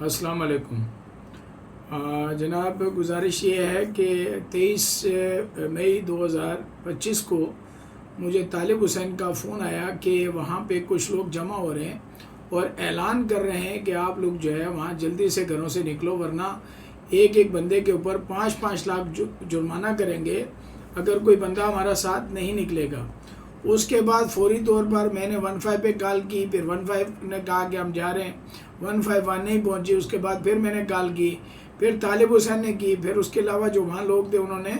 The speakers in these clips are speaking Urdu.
السلام علیکم جناب، گزارش یہ ہے کہ 23 مئی 2025 کو مجھے طالب حسین کا فون آیا کہ وہاں پہ کچھ لوگ جمع ہو رہے ہیں اور اعلان کر رہے ہیں کہ آپ لوگ جو ہے وہاں جلدی سے گھروں سے نکلو، ورنہ ایک بندے کے اوپر 5 لاکھ جرمانہ کریں گے اگر کوئی بندہ ہمارا ساتھ نہیں نکلے گا۔ اس کے بعد فوری طور پر میں نے 15 پہ کال کی، پھر 15 نے کہا کہ ہم جا رہے ہیں، 15 وہاں نہیں پہنچی۔ اس کے بعد پھر میں نے کال کی، پھر طالب حسین نے کی، پھر اس کے علاوہ جو وہاں لوگ تھے انہوں نے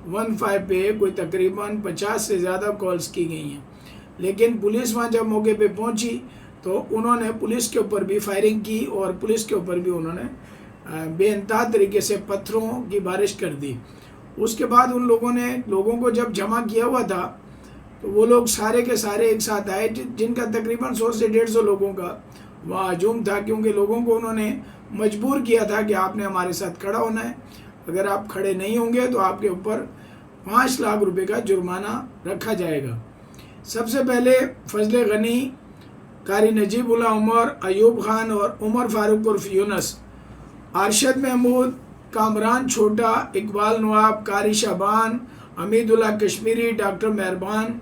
15 پہ کوئی تقریباً 50 سے زیادہ کالز کی گئی ہیں۔ لیکن پولیس وہاں جب موقع پہ پہنچی تو انہوں نے پولیس کے اوپر بھی فائرنگ کی اور پولیس کے اوپر بھی انہوں نے بے انتہا طریقے سے پتھروں کی بارش کر دی۔ اس کے بعد ان لوگوں نے لوگوں کو جب جمع کیا ہوا تھا تو وہ لوگ سارے کے سارے ایک ساتھ آئے، جن کا تقریباً 100 سے 150 لوگوں کا وہاں ہجوم تھا، کیونکہ لوگوں کو انہوں نے مجبور کیا تھا کہ آپ نے ہمارے ساتھ کھڑا ہونا ہے، اگر آپ کھڑے نہیں ہوں گے تو آپ کے اوپر 5 لاکھ روپے کا جرمانہ رکھا جائے گا۔ سب سے پہلے فضل غنی، قاری نجیب اللہ عمر، ایوب خان اور عمر فاروق عرف یونس، ارشد محمود، کامران چھوٹا، اقبال نواب، قاری شعبان، حمید اللہ کشمیری، ڈاکٹر مہربان،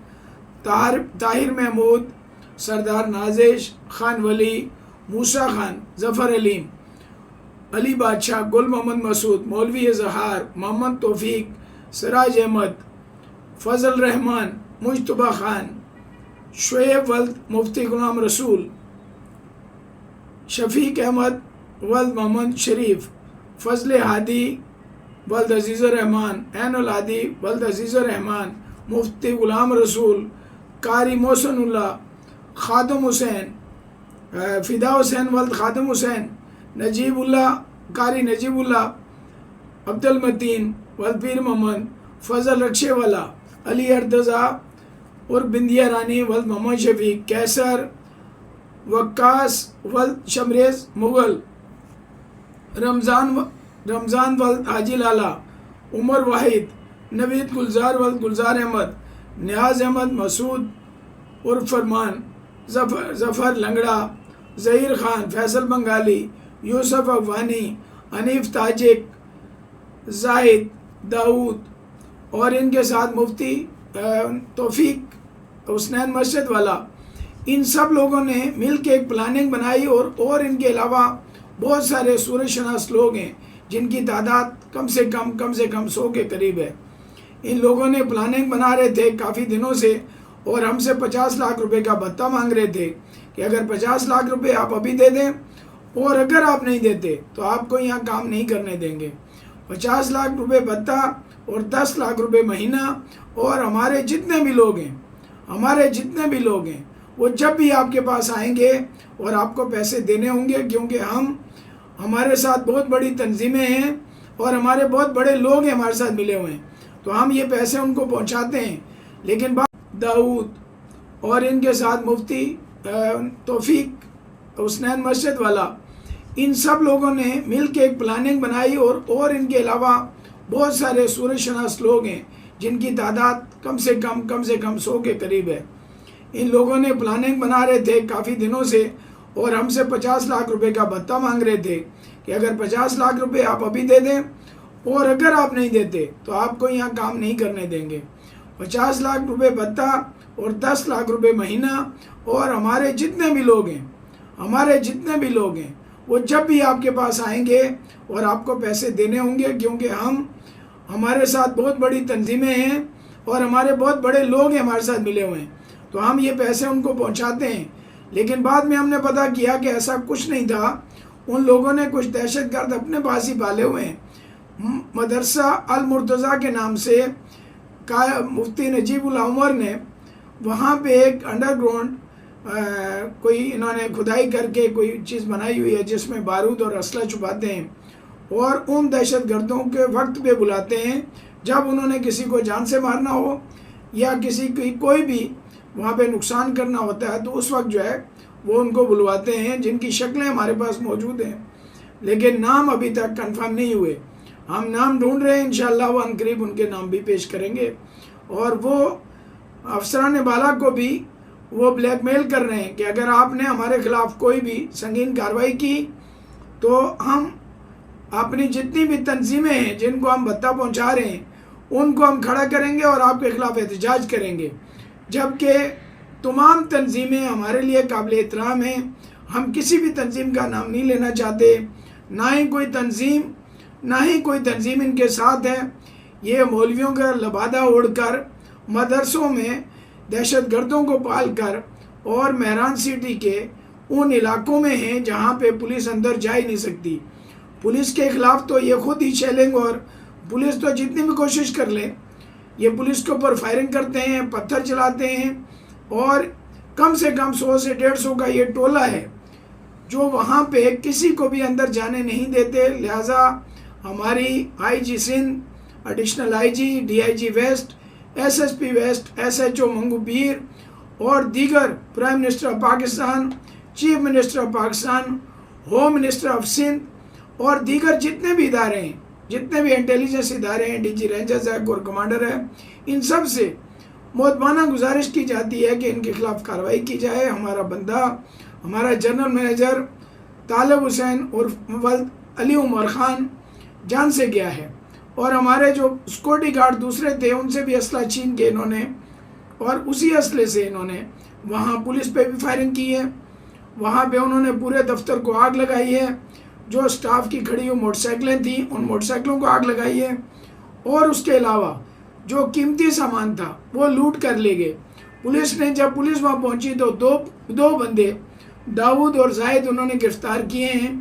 طاہر محمود، سردار نازش، خان ولی، موسیٰ خان، ظفر علیم، علی بادشاہ، گل محمد مسعود، مولوی اظہار، محمد توفیق، سراج احمد، فضل رحمان، مجتبیٰ خان، شعیب ولد مفتی غلام رسول، شفیق احمد ولد محمد شریف، فضل ہادی ولد عزیز الرحمان، عین الہادی ولد عزیز الرحمان، مفتی غلام رسول، قاری محسن اللہ، خادم حسین، فدا حسین ولد خادم حسین، نجیب اللہ، قاری نجیب اللہ، عبد المتین ولد پیر محمد، فضل رکشے والا، علی ارتضیٰ اور بندیا رانی ولد محمد شفیق، کیسر وقاص ولد شمریز مغل، رمضان ولد حاجی لالا، عمر واحد، نوید گلزار ولد گلزار احمد، نیاز احمد مسعود عرف فرمان، ظفر لنگڑا، ظہیر خان، فیصل بنگالی، یوسف افغانی، حنیف تاجک، زاہد داؤد، اور ان کے ساتھ مفتی توفیق حسنین مسجد والا۔ ان سب لوگوں نے مل کے ایک پلاننگ بنائی اور ان کے علاوہ بہت سارے سورج شناس لوگ ہیں جن کی تعداد کم سے کم 100 کے قریب ہے۔ ان لوگوں نے پلاننگ بنا رہے تھے کافی دنوں سے اور ہم سے 50 لاکھ روپے کا بھتہ مانگ رہے تھے کہ اگر 50 لاکھ روپے آپ ابھی دے دیں اور اگر آپ نہیں دیتے تو آپ کو یہاں کام نہیں کرنے دیں گے۔ 50 لاکھ روپے بھتہ اور 10 لاکھ روپے مہینہ، اور ہمارے جتنے بھی لوگ ہیں وہ جب بھی آپ کے پاس آئیں گے اور آپ کو پیسے دینے ہوں گے، کیونکہ ہمارے ساتھ بہت بڑی تنظیمیں ہیں اور ہمارے بہت بڑے لوگ ہیں ہمارے ساتھ ملے ہوئے ہیں، تو ہم یہ پیسے ان کو پہنچاتے ہیں۔ لیکن داؤد اور ان کے ساتھ مفتی توفیق حسنین مسجد والا، ان سب لوگوں نے مل کے ایک پلاننگ بنائی اور ان کے علاوہ بہت سارے سورج شناس لوگ ہیں جن کی تعداد کم سے کم 100 کے قریب ہے۔ ان لوگوں نے پلاننگ بنا رہے تھے کافی دنوں سے اور ہم سے 50 لاکھ روپے کا بھتہ مانگ رہے تھے کہ اگر 50 لاکھ روپے آپ ابھی دے دیں اور اگر آپ نہیں دیتے تو آپ کو یہاں کام نہیں کرنے دیں گے۔ 50 لاکھ روپے بھتہ اور 10 لاکھ روپے مہینہ، اور ہمارے جتنے بھی لوگ ہیں وہ جب بھی آپ کے پاس آئیں گے اور آپ کو پیسے دینے ہوں گے، کیونکہ ہمارے ساتھ بہت بڑی تنظیمیں ہیں اور ہمارے بہت بڑے لوگ ہیں ہمارے ساتھ ملے ہوئے ہیں، تو ہم یہ پیسے ان کو پہنچاتے ہیں۔ لیکن بعد میں ہم نے پتہ کیا کہ ایسا کچھ نہیں تھا، ان لوگوں نے کچھ دہشت گرد اپنے پاس ہی پالے ہوئے ہیں۔ مدرسہ المرتضیٰ کے نام سے مفتی نجیب اللہ عمر نے وہاں پہ ایک انڈر گراؤنڈ کوئی انہوں نے کھدائی کر کے کوئی چیز بنائی ہوئی ہے جس میں بارود اور اسلحہ چھپاتے ہیں، اور ان دہشت گردوں کے وقت پہ بلاتے ہیں جب انہوں نے کسی کو جان سے مارنا ہو یا کسی کی کوئی بھی وہاں پہ نقصان کرنا ہوتا ہے، تو اس وقت جو ہے وہ ان کو بلواتے ہیں، جن کی شکلیں ہمارے پاس موجود ہیں لیکن نام ابھی تک کنفرم نہیں ہوئے۔ ہم نام ڈھونڈ رہے ہیں، انشاءاللہ وہ عنقریب ان کے نام بھی پیش کریں گے، اور وہ افسران بالا کو بھی وہ بلیک میل کر رہے ہیں کہ اگر آپ نے ہمارے خلاف کوئی بھی سنگین کارروائی کی تو ہم اپنی جتنی بھی تنظیمیں ہیں جن کو ہم بھتہ پہنچا رہے ہیں ان کو ہم کھڑا کریں گے اور آپ کے خلاف احتجاج کریں گے، جبکہ تمام تنظیمیں ہمارے لیے قابل احترام ہیں۔ ہم کسی بھی تنظیم کا نام نہیں لینا چاہتے، نہ ہی کوئی تنظیم ان کے ساتھ ہے۔ یہ مولویوں کا لبادہ اوڑھ کر مدرسوں میں دہشت گردوں کو پال کر اور مہران سٹی کے ان علاقوں میں ہیں جہاں پہ پولیس اندر جا ہی نہیں سکتی۔ پولیس کے خلاف تو یہ خود ہی چیلنج، اور پولیس تو جتنی بھی کوشش کر لے، یہ پولیس کے اوپر فائرنگ کرتے ہیں، پتھر چلاتے ہیں، اور کم سے کم 100 سے 150 کا یہ ٹولہ ہے جو وہاں پہ کسی کو بھی اندر جانے نہیں دیتے۔ لہٰذا ہماری I G Sindh, additional I G, D I G west, S S P west, S H O Manghopir اور دیگر prime minister of Pakistan, chief minister of Pakistan, home minister of Sindh اور دیگر جتنے بھی ادارے ہیں، جتنے بھی انٹیلیجنس ادارے ہیں، ڈی جی رینجرز ہے، کور کمانڈر ہے، ان سب سے مؤدبانہ گزارش کی جاتی ہے کہ ان کے خلاف کارروائی کی جائے۔ ہمارا بندہ، ہمارا جنرل مینیجر طالب حسین عرف علی عمر خان جان سے گیا ہے، اور ہمارے جو سیکورٹی گارڈ دوسرے تھے ان سے بھی اسلحہ چھین کے انہوں نے، اور اسی اسلحے سے انہوں نے وہاں پولیس پہ بھی فائرنگ کی ہے۔ وہاں پہ انہوں نے پورے دفتر کو آگ لگائی ہے، جو سٹاف کی کھڑی ہوئی موٹر سائیکلیں تھیں ان موٹر سائیکلوں کو آگ لگائی ہے، اور اس کے علاوہ جو قیمتی سامان تھا وہ لوٹ کر لے گئے۔ پولیس نے جب پولیس وہاں پہنچی تو دو بندے داؤد اور زاہد انہوں نے گرفتار کیے ہیں۔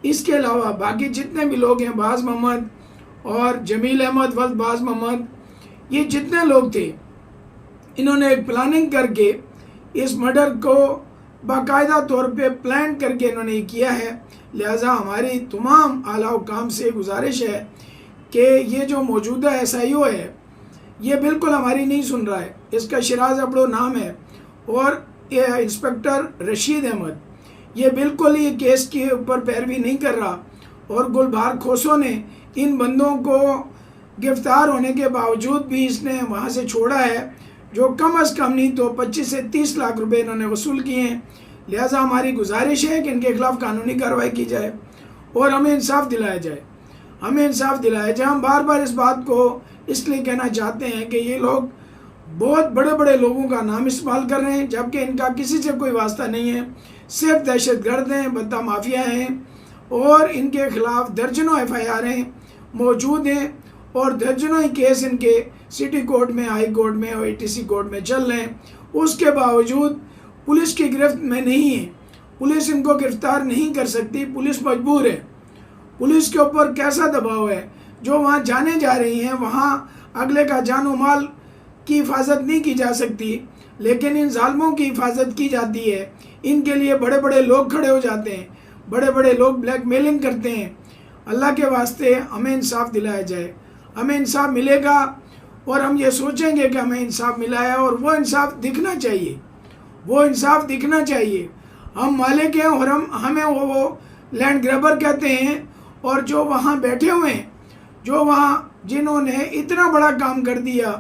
اس کے علاوہ باقی جتنے بھی لوگ ہیں، باز محمد اور جمیل احمد ولد باز محمد، یہ جتنے لوگ تھے انہوں نے ایک پلاننگ کر کے اس مرڈر کو باقاعدہ طور پہ پلان کر کے انہوں نے کیا ہے۔ لہٰذا ہماری تمام اعلیٰ حکام سے گزارش ہے کہ یہ جو موجودہ ایس آئی او ہے یہ بالکل ہماری نہیں سن رہا ہے۔ اس کا شیراز ابڑو نام ہے، اور انسپکٹر رشید احمد یہ بالکل ہی کیس کے اوپر پیروی نہیں کر رہا، اور گلبہار کھوسو نے ان بندوں کو گرفتار ہونے کے باوجود بھی اس نے وہاں سے چھوڑا ہے، جو کم از کم نہیں تو 25 سے 30 لاکھ روپے انہوں نے وصول کیے ہیں۔ لہٰذا ہماری گزارش ہے کہ ان کے خلاف قانونی کارروائی کی جائے اور ہمیں انصاف دلایا جائے۔ ہم بار بار اس بات کو اس لیے کہنا چاہتے ہیں کہ یہ لوگ بہت بڑے بڑے لوگوں کا نام استعمال کر رہے ہیں، جبکہ ان کا کسی سے کوئی واسطہ نہیں ہے، صرف دہشت گرد ہیں، بھتہ مافیا ہیں، اور ان کے خلاف درجنوں ایف آئی آریں موجود ہیں، اور درجنوں ہی کیس ان کے سٹی کورٹ میں، ہائی کورٹ میں اور اے ٹی سی کورٹ میں چل رہے ہیں۔ اس کے باوجود پولیس کی گرفت میں نہیں ہے، پولیس ان کو گرفتار نہیں کر سکتی، پولیس مجبور ہے۔ پولیس کے اوپر کیسا دباؤ ہے، جو وہاں جانے جا رہی ہیں وہاں اگلے کا جان و مال کی حفاظت نہیں کی جا سکتی، لیکن ان ظالموں کی حفاظت کی جاتی ہے۔ ان کے لیے بڑے بڑے لوگ کھڑے ہو جاتے ہیں، بڑے بڑے لوگ بلیک میلنگ کرتے ہیں۔ اللہ کے واسطے ہمیں انصاف دلایا جائے، ہمیں انصاف ملے گا، اور ہم یہ سوچیں گے کہ ہمیں انصاف ملا ہے، اور وہ انصاف دکھنا چاہیے۔ ہم مالک ہیں اور ہمیں وہ لینڈ گریبر کہتے ہیں، اور جو وہاں بیٹھے ہوئے ہیں، جنہوں نے اتنا بڑا کام کر دیا،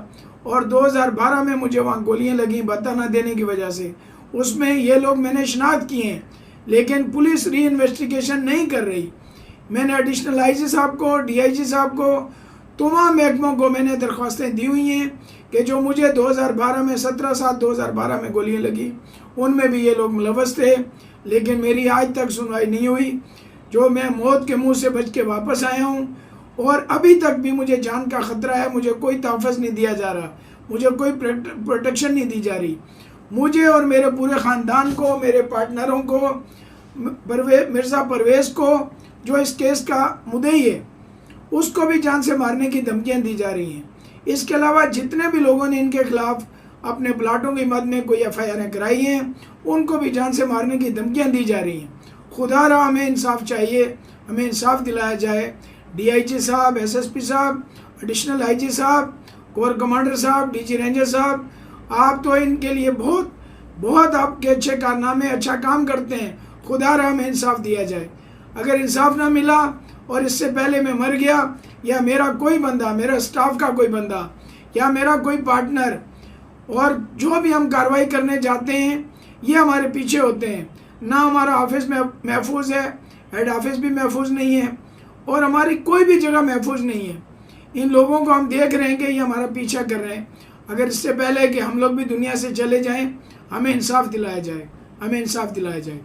اور 2012 میں مجھے وہاں گولیاں لگیں بھتہ نہ دینے کی وجہ سے، اس میں یہ لوگ میں نے شناخت کیے ہیں، لیکن پولیس ری انویسٹیگیشن نہیں کر رہی۔ میں نے ایڈیشنل آئی جی صاحب کو، ڈی آئی جی صاحب کو، تمام محکموں کو میں نے درخواستیں دی ہوئی ہیں کہ جو مجھے 2012 میں 17/7/2012 میں گولیاں لگی ان میں بھی یہ لوگ ملوث تھے، لیکن میری آج تک سنوائی نہیں ہوئی، جو میں موت کے منہ سے بچ کے واپس آیا ہوں، اور ابھی تک بھی مجھے جان کا خطرہ ہے، مجھے کوئی تحفظ نہیں دیا جا رہا، مجھے کوئی پروٹیکشن نہیں دی جا رہی، مجھے اور میرے پورے خاندان کو، میرے پارٹنروں کو، مرزا پرویز کو جو اس کیس کا مدعی ہے اس کو بھی جان سے مارنے کی دھمکیاں دی جا رہی ہیں۔ اس کے علاوہ جتنے بھی لوگوں نے ان کے خلاف اپنے پلاٹوں کی مد میں کوئی ایف آئی آریں کرائی ہیں ان کو بھی جان سے مارنے کی دھمکیاں دی جا رہی ہیں۔ خدا را ہمیں انصاف چاہیے، ہمیں انصاف دلایا جائے۔ ڈی آئی جی صاحب، ایس ایس پی صاحب، ایڈیشنل آئی جی صاحب، کور کمانڈر صاحب، ڈی جی رینجر صاحب، آپ تو ان کے لیے بہت آپ کے اچھے کارنامے، اچھا کام کرتے ہیں۔ خدا را ہمیں انصاف دیا جائے۔ اگر انصاف نہ ملا اور اس سے پہلے میں مر گیا، یا میرا کوئی بندہ، میرا سٹاف کا کوئی بندہ، یا میرا کوئی پارٹنر، اور جو بھی ہم کارروائی کرنے جاتے ہیں یہ ہمارے پیچھے ہوتے ہیں، نہ ہمارا آفس میں محفوظ ہے، ہیڈ آفس بھی محفوظ نہیں ہے اور ہماری کوئی بھی جگہ محفوظ نہیں ہے. ان لوگوں کو ہم دیکھ رہے ہیں کہ یہ ہمارا پیچھا کر رہے ہیں. اگر اس سے پہلے کہ ہم لوگ بھی دنیا سے چلے جائیں ہمیں انصاف دلایا جائے.